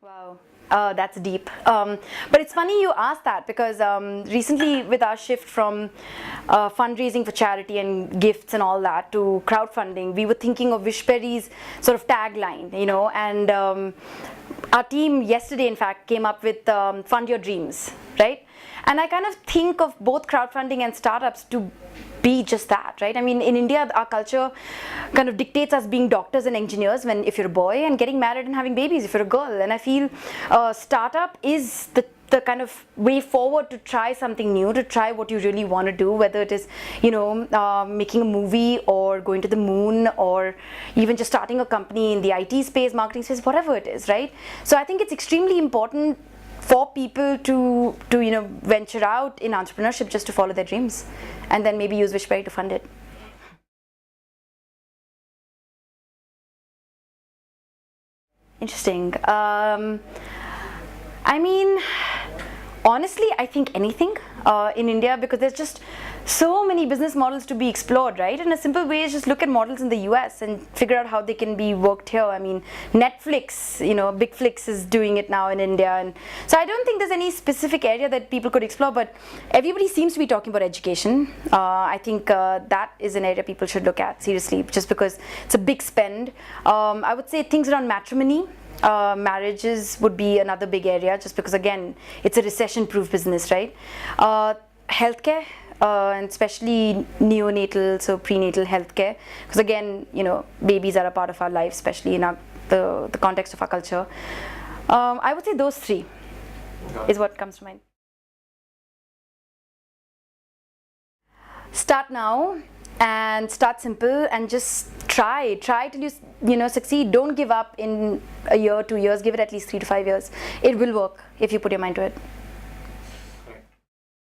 Wow, that's deep. But it's funny you asked that because recently, with our shift from fundraising for charity and gifts and all that to crowdfunding, we were thinking of Wishberry's sort of tagline, and our team yesterday, in fact, came up with Fund Your Dreams, right? And I kind of think of both crowdfunding and startups to be just that, right? I mean, in India, our culture kind of dictates us being doctors and engineers if you're a boy, and getting married and having babies if you're a girl. And I feel startup is the kind of way forward to try something new, to try what you really want to do, whether it is, making a movie or going to the moon or even just starting a company in the IT space, marketing space, whatever it is, right? So I think it's extremely important for people to venture out in entrepreneurship just to follow their dreams, and then maybe use Wishberry to fund it. Interesting. I mean, honestly, I think anything in India, because there's just so many business models to be explored, right? And a simple way is just look at models in the US and figure out how they can be worked here. I mean, Netflix, Big Flix is doing it now in India. And so I don't think there's any specific area that people could explore, but everybody seems to be talking about education. I think that is an area people should look at seriously, just because it's a big spend. I would say things around matrimony. Marriages would be another big area, just because again it's a recession-proof business, right? Healthcare, and especially neonatal, so prenatal healthcare, because again babies are a part of our life, especially in the context of our culture. I would say those three is what comes to mind. Start now and start simple and just try till you succeed. Don't give up in a year, 2 years. Give it at least 3 to 5 years. It will work if you put your mind to it.